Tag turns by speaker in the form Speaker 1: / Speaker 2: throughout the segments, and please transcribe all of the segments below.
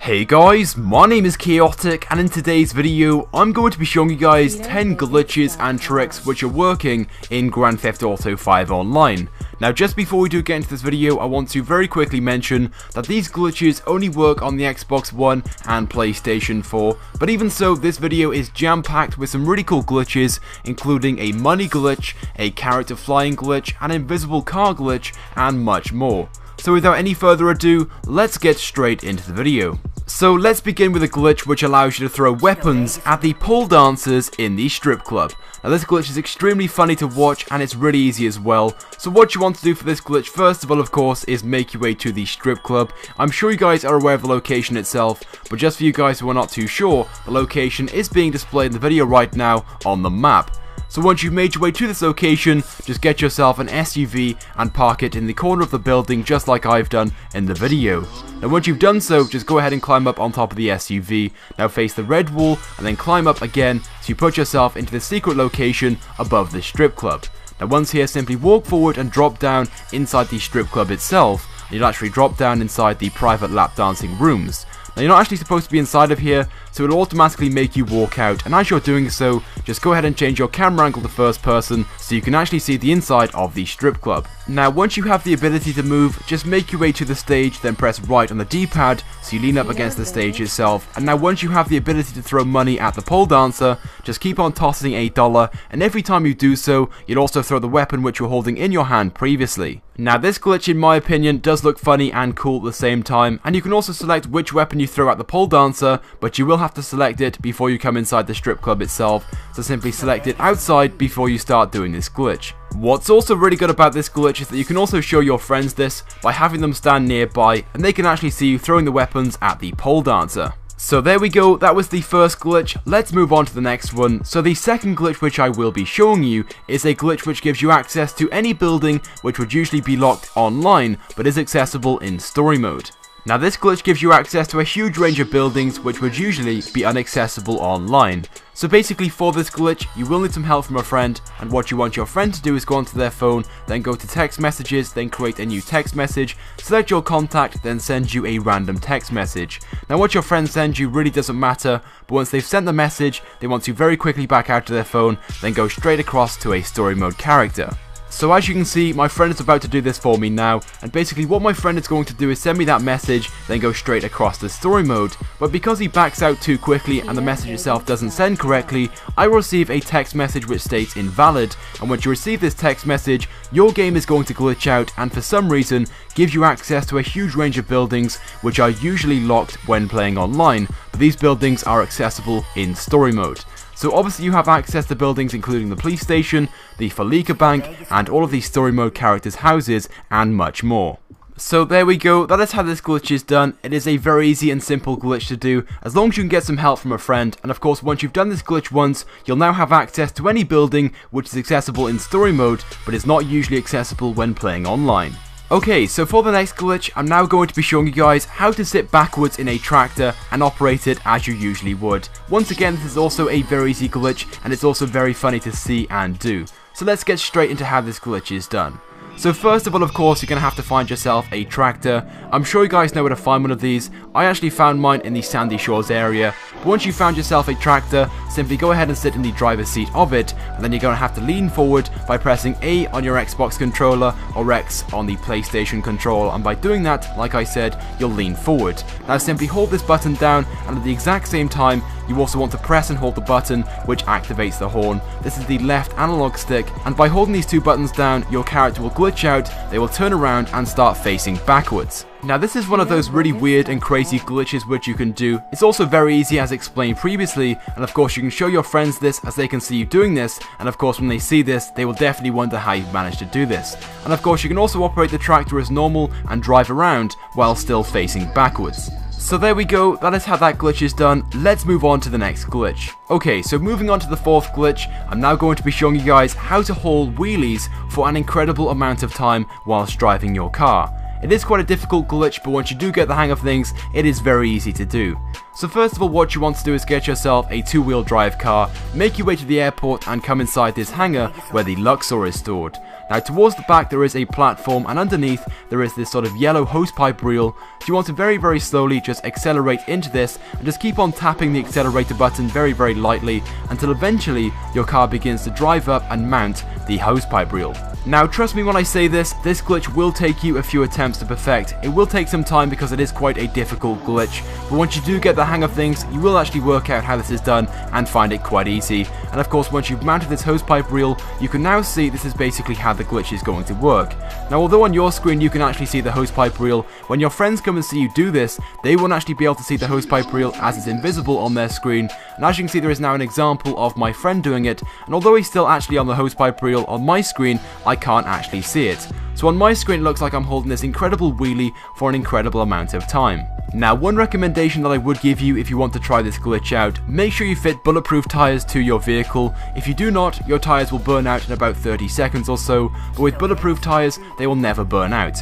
Speaker 1: Hey guys, my name is Chaotic, and in today's video I'm going to be showing you guys 10 glitches and tricks which are working in Grand Theft Auto 5 Online. Now just before we do get into this video, I want to very quickly mention that these glitches only work on the Xbox One and PlayStation 4, but even so this video is jam-packed with some really cool glitches, including a money glitch, a character flying glitch, an invisible car glitch, and much more. So without any further ado, let's get straight into the video. So let's begin with a glitch which allows you to throw weapons at the pole dancers in the strip club. Now this glitch is extremely funny to watch and it's really easy as well. So what you want to do for this glitch first of all, of course, is make your way to the strip club. I'm sure you guys are aware of the location itself, but just for you guys who are not too sure, the location is being displayed in the video right now on the map. So once you've made your way to this location, just get yourself an SUV and park it in the corner of the building just like I've done in the video. Now once you've done so, just go ahead and climb up on top of the SUV. Now face the red wall and then climb up again so you put yourself into the secret location above the strip club. Now once here, simply walk forward and drop down inside the strip club itself. And you'll actually drop down inside the private lap dancing rooms. Now you're not actually supposed to be inside of here, so it'll automatically make you walk out, and as you're doing so, just go ahead and change your camera angle to first person so you can actually see the inside of the strip club. Now once you have the ability to move, just make your way to the stage, then press right on the D-pad so you lean up against the stage itself, and now once you have the ability to throw money at the pole dancer, just keep on tossing $8, and every time you do so, you'll also throw the weapon which you were holding in your hand previously. Now this glitch in my opinion does look funny and cool at the same time, and you can also select which weapon you throw at the pole dancer, but you will have to select it before you come inside the strip club itself, so simply select it outside before you start doing this glitch. What's also really good about this glitch is that you can also show your friends this by having them stand nearby, and they can actually see you throwing the weapons at the pole dancer. So there we go, that was the first glitch. Let's move on to the next one. So the second glitch which I will be showing you is a glitch which gives you access to any building which would usually be locked online but is accessible in story mode. Now this glitch gives you access to a huge range of buildings which would usually be inaccessible online. So basically for this glitch, you will need some help from a friend, and what you want your friend to do is go onto their phone, then go to text messages, then create a new text message, select your contact, then send you a random text message. Now what your friend sends you really doesn't matter, but once they've sent the message, they want to very quickly back out to their phone, then go straight across to a story mode character. So as you can see, my friend is about to do this for me now, and basically what my friend is going to do is send me that message, then go straight across the story mode. But because he backs out too quickly and the message itself doesn't send correctly, I will receive a text message which states invalid, and once you receive this text message, your game is going to glitch out and for some reason gives you access to a huge range of buildings which are usually locked when playing online, but these buildings are accessible in story mode. So obviously you have access to buildings including the police station, the Felica Bank, and all of these story mode characters' houses, and much more. So there we go, that is how this glitch is done. It is a very easy and simple glitch to do, as long as you can get some help from a friend, and of course once you've done this glitch once, you'll now have access to any building which is accessible in story mode, but is not usually accessible when playing online. Okay, so for the next glitch, I'm now going to be showing you guys how to sit backwards in a tractor and operate it as you usually would. Once again, this is also a very easy glitch, and it's also very funny to see and do. So let's get straight into how this glitch is done. So first of all, of course, you're going to have to find yourself a tractor. I'm sure you guys know where to find one of these. I actually found mine in the Sandy Shores area. But once you found yourself a tractor, simply go ahead and sit in the driver's seat of it, and then you're going to have to lean forward by pressing A on your Xbox controller or X on the PlayStation controller, and by doing that, like I said, you'll lean forward. Now simply hold this button down, and at the exact same time, you also want to press and hold the button which activates the horn. This is the left analog stick, and by holding these two buttons down, your character will glitch out, they will turn around and start facing backwards. Now this is one of those really weird and crazy glitches which you can do. It's also very easy as explained previously, and of course you can show your friends this as they can see you doing this, and of course when they see this they will definitely wonder how you've managed to do this. And of course you can also operate the tractor as normal and drive around while still facing backwards. So there we go, that is how that glitch is done. Let's move on to the next glitch. Okay, so moving on to the fourth glitch, I'm now going to be showing you guys how to haul wheelies for an incredible amount of time whilst driving your car. It is quite a difficult glitch, but once you do get the hang of things, it is very easy to do. So first of all, what you want to do is get yourself a two-wheel drive car, make your way to the airport and come inside this hangar where the Luxor is stored. Now towards the back there is a platform, and underneath there is this sort of yellow hosepipe reel. So you want to very slowly just accelerate into this and just keep on tapping the accelerator button very lightly until eventually your car begins to drive up and mount the hosepipe reel. Now trust me when I say this glitch will take you a few attempts to perfect. It will take some time because it is quite a difficult glitch, but once you do get the hang of things, you will actually work out how this is done and find it quite easy. And of course, once you've mounted this hosepipe reel, you can now see this is basically how the glitch is going to work. Now although on your screen you can actually see the hosepipe reel, when your friends come and see you do this, they won't actually be able to see the hosepipe reel as it's invisible on their screen. And as you can see, there is now an example of my friend doing it, and although he's still actually on the hosepipe reel on my screen, I can't actually see it. So on my screen it looks like I'm holding this incredible wheelie for an incredible amount of time. Now one recommendation that I would give you if you want to try this glitch out, make sure you fit bulletproof tyres to your vehicle. If you do not, your tyres will burn out in about 30 seconds or so, but with bulletproof tyres they will never burn out.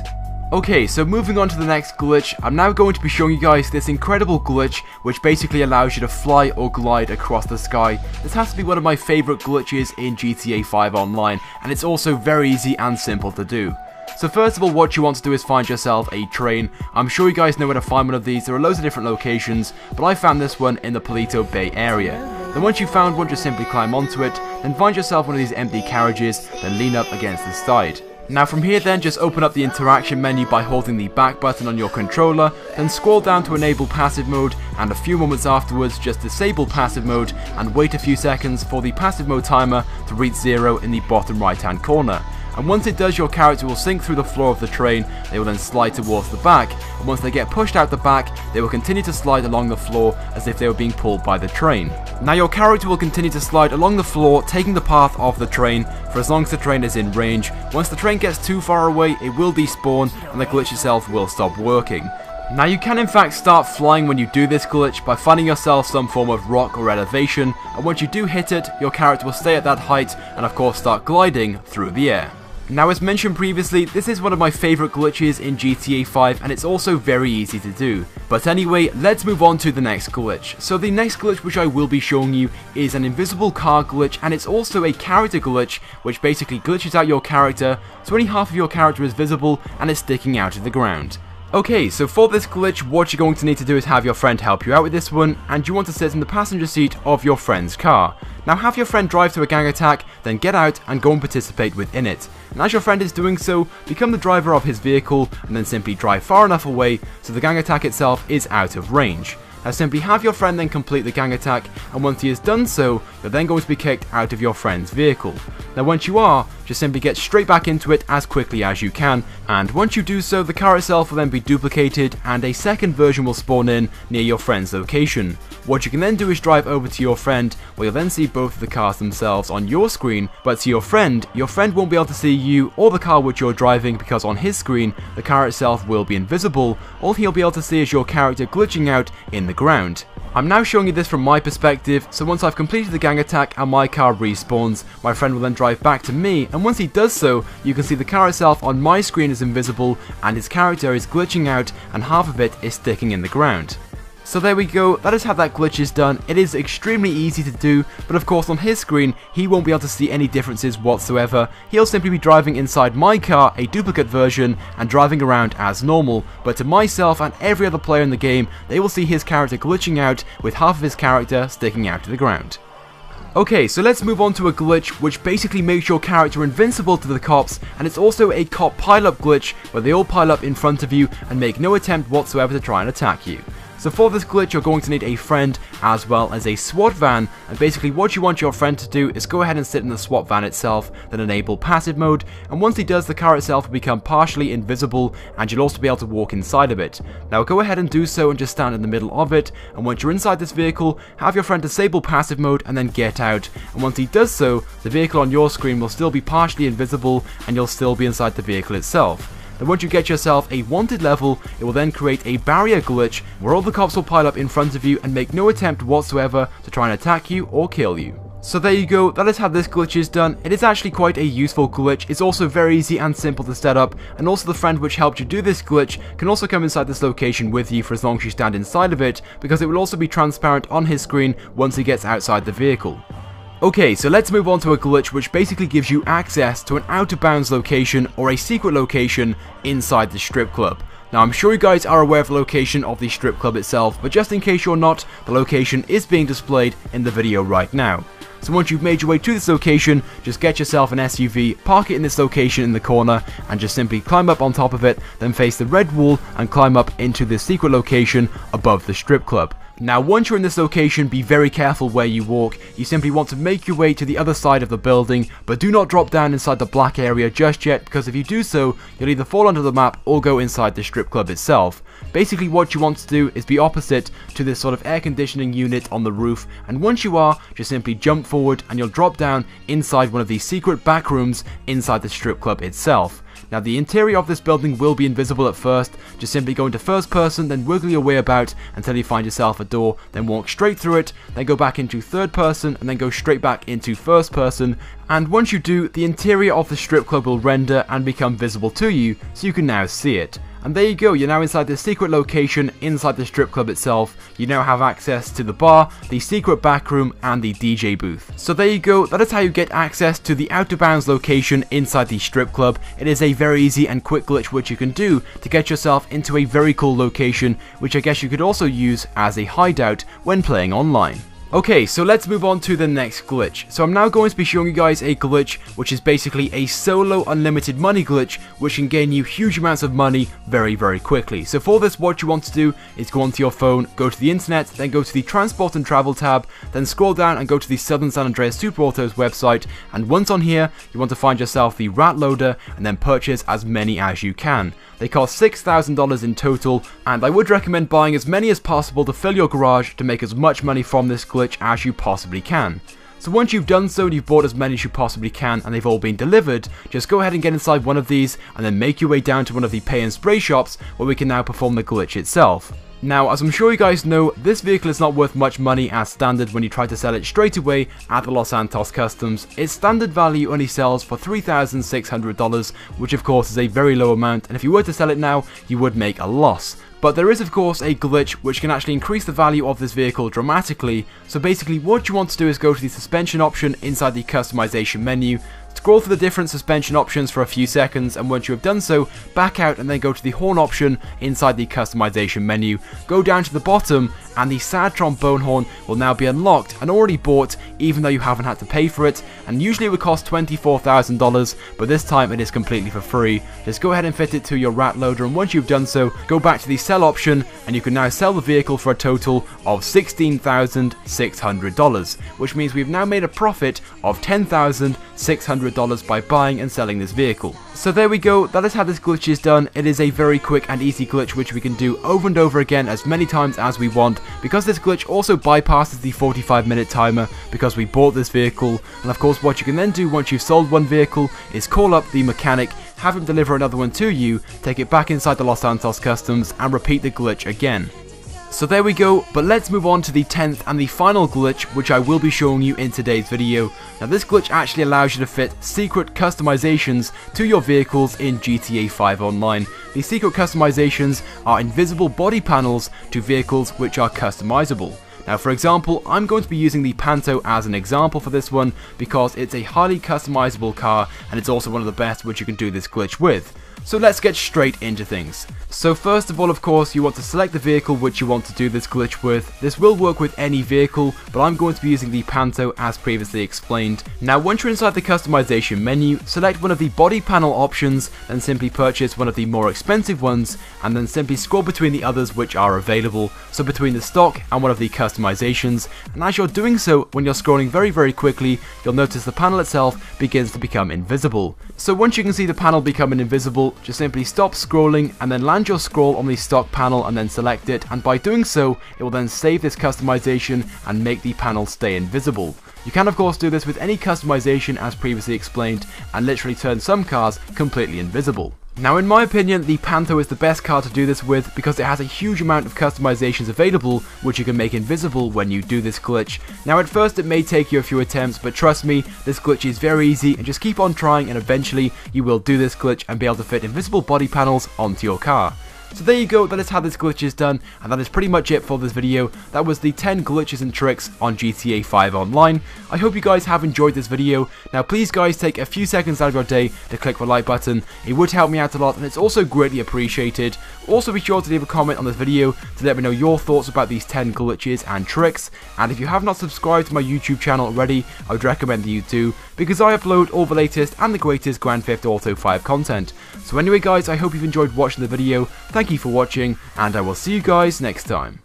Speaker 1: Okay, so moving on to the next glitch, I'm now going to be showing you guys this incredible glitch which basically allows you to fly or glide across the sky. This has to be one of my favourite glitches in GTA 5 Online, and it's also very easy and simple to do. So first of all, what you want to do is find yourself a train. I'm sure you guys know where to find one of these. There are loads of different locations, but I found this one in the Paleto Bay area. Then once you've found one, just simply climb onto it, then find yourself one of these empty carriages, then lean up against the side. Now from here then, just open up the interaction menu by holding the back button on your controller, then scroll down to enable passive mode, and a few moments afterwards just disable passive mode and wait a few seconds for the passive mode timer to reach 0 in the bottom right hand corner. And once it does, your character will sink through the floor of the train. They will then slide towards the back, and once they get pushed out the back, they will continue to slide along the floor as if they were being pulled by the train. Now your character will continue to slide along the floor, taking the path of the train for as long as the train is in range. Once the train gets too far away, it will despawn and the glitch itself will stop working. Now you can in fact start flying when you do this glitch by finding yourself some form of rock or elevation, and once you do hit it, your character will stay at that height and of course start gliding through the air. Now as mentioned previously, this is one of my favourite glitches in GTA 5 and it's also very easy to do. But anyway, let's move on to the next glitch. So the next glitch which I will be showing you is an invisible car glitch, and it's also a character glitch which basically glitches out your character so only half of your character is visible and it's sticking out of the ground. Okay, so for this glitch, what you're going to need to do is have your friend help you out with this one, and you want to sit in the passenger seat of your friend's car. Now have your friend drive to a gang attack, then get out and go and participate within it. And as your friend is doing so, become the driver of his vehicle and then simply drive far enough away so the gang attack itself is out of range. Now simply have your friend then complete the gang attack, and once he has done so, you're then going to be kicked out of your friend's vehicle. Now once you are, just simply get straight back into it as quickly as you can, and once you do so, the car itself will then be duplicated and a second version will spawn in near your friend's location. What you can then do is drive over to your friend, where you'll then see both of the cars themselves on your screen, but to your friend won't be able to see you or the car which you're driving because on his screen, the car itself will be invisible. All he'll be able to see is your character glitching out in the ground. I'm now showing you this from my perspective, so once I've completed the gang attack and my car respawns, my friend will then drive back to me, and once he does so, you can see the car itself on my screen is invisible and his character is glitching out and half of it is sticking in the ground. So there we go, that is how that glitch is done. It is extremely easy to do, but of course on his screen, he won't be able to see any differences whatsoever. He'll simply be driving inside my car, a duplicate version, and driving around as normal, but to myself and every other player in the game, they will see his character glitching out with half of his character sticking out to the ground. Okay, so let's move on to a glitch which basically makes your character invincible to the cops, and it's also a cop pile-up glitch where they all pile up in front of you and make no attempt whatsoever to try and attack you. So for this glitch, you're going to need a friend as well as a SWAT van, and basically what you want your friend to do is go ahead and sit in the SWAT van itself, then enable passive mode, and once he does, the car itself will become partially invisible and you'll also be able to walk inside of it. Now go ahead and do so and just stand in the middle of it, and once you're inside this vehicle, have your friend disable passive mode and then get out, and once he does so, the vehicle on your screen will still be partially invisible and you'll still be inside the vehicle itself. Then once you get yourself a wanted level, it will then create a barrier glitch where all the cops will pile up in front of you and make no attempt whatsoever to try and attack you or kill you. So there you go, that is how this glitch is done. It is actually quite a useful glitch. It's also very easy and simple to set up, and also the friend which helped you do this glitch can also come inside this location with you for as long as you stand inside of it, because it will also be transparent on his screen once he gets outside the vehicle. Okay, so let's move on to a glitch which basically gives you access to an out-of-bounds location or a secret location inside the strip club. Now, I'm sure you guys are aware of the location of the strip club itself, but just in case you're not, the location is being displayed in the video right now. So once you've made your way to this location, just get yourself an SUV, park it in this location in the corner, and just simply climb up on top of it, then face the red wall and climb up into the secret location above the strip club. Now, once you're in this location, be very careful where you walk. You simply want to make your way to the other side of the building, but do not drop down inside the black area just yet, because if you do so, you'll either fall onto the map or go inside the strip club itself. Basically, what you want to do is be opposite to this sort of air conditioning unit on the roof, and once you are, just simply jump forward and you'll drop down inside one of these secret back rooms inside the strip club itself. Now, the interior of this building will be invisible at first. Just simply go into first person, then wiggle your way about until you find yourself a door, then walk straight through it, then go back into third person, and then go straight back into first person. And once you do, the interior of the strip club will render and become visible to you, so you can now see it. And there you go, you're now inside the secret location inside the strip club itself. You now have access to the bar, the secret back room, and the DJ booth. So there you go, that is how you get access to the out-of-bounds location inside the strip club. It is a very easy and quick glitch which you can do to get yourself into a very cool location, which I guess you could also use as a hideout when playing online. Okay, so let's move on to the next glitch. So I'm now going to be showing you guys a glitch which is basically a solo unlimited money glitch which can gain you huge amounts of money very quickly. So for this, what you want to do is go onto your phone, go to the internet, then go to the transport and travel tab, then scroll down and go to the Southern San Andreas Super Autos website, and once on here, you want to find yourself the rat loader and then purchase as many as you can. They cost $6,000 in total, and I would recommend buying as many as possible to fill your garage to make as much money from this glitch as you possibly can. So once you've done so and you've bought as many as you possibly can and they've all been delivered, just go ahead and get inside one of these and then make your way down to one of the pay and spray shops where we can now perform the glitch itself. Now, as I'm sure you guys know, this vehicle is not worth much money as standard when you try to sell it straight away at the Los Santos Customs. Its standard value only sells for $3,600, which of course is a very low amount, and if you were to sell it now, you would make a loss. But there is of course a glitch which can actually increase the value of this vehicle dramatically. So basically what you want to do is go to the suspension option inside the customization menu, scroll through the different suspension options for a few seconds, and once you have done so, back out and then go to the horn option inside the customization menu. Go down to the bottom and the sad trombone horn will now be unlocked and already bought, even though you haven't had to pay for it, and usually it would cost $24,000, but this time it is completely for free. Just go ahead and fit it to your rat loader, and once you've done so, go back to the sell option and you can now sell the vehicle for a total of $16,600, which means we've now made a profit of $10,600 by buying and selling this vehicle. So there we go, that is how this glitch is done. It is a very quick and easy glitch which we can do over and over again as many times as we want, because this glitch also bypasses the 45-minute timer because we bought this vehicle. And of course what you can then do once you've sold one vehicle is call up the mechanic, have him deliver another one to you, take it back inside the Los Santos Customs and repeat the glitch again. So there we go, but let's move on to the 10th and the final glitch which I will be showing you in today's video. Now this glitch actually allows you to fit secret customizations to your vehicles in GTA 5 Online. These secret customizations are invisible body panels to vehicles which are customizable. Now for example, I'm going to be using the Panto as an example for this one because it's a highly customizable car and it's also one of the best which you can do this glitch with. So let's get straight into things. So first of all, of course, you want to select the vehicle which you want to do this glitch with. This will work with any vehicle, but I'm going to be using the Panto as previously explained. Now once you're inside the customization menu, select one of the body panel options, then simply purchase one of the more expensive ones, and then simply scroll between the others which are available, so between the stock and one of the customizations. And as you're doing so, when you're scrolling very quickly, you'll notice the panel itself begins to become invisible. So once you can see the panel becoming invisible, just simply stop scrolling and then land your scroll on the stock panel and then select it, and by doing so it will then save this customization and make the panel stay invisible. You can of course do this with any customization as previously explained and literally turn some cars completely invisible. Now in my opinion, the Panther is the best car to do this with because it has a huge amount of customizations available which you can make invisible when you do this glitch. Now at first it may take you a few attempts, but trust me, this glitch is very easy and just keep on trying and eventually you will do this glitch and be able to fit invisible body panels onto your car. So there you go, that is how this glitch is done, and that is pretty much it for this video. That was the 10 glitches and tricks on GTA 5 Online. I hope you guys have enjoyed this video. Now please guys take a few seconds out of your day to click the like button. It would help me out a lot and it's also greatly appreciated. Also be sure to leave a comment on this video to let me know your thoughts about these 10 glitches and tricks. And if you have not subscribed to my YouTube channel already, I would recommend that you do, because I upload all the latest and the greatest Grand Theft Auto 5 content. So anyway guys, I hope you've enjoyed watching the video. Thank you for watching, and I will see you guys next time.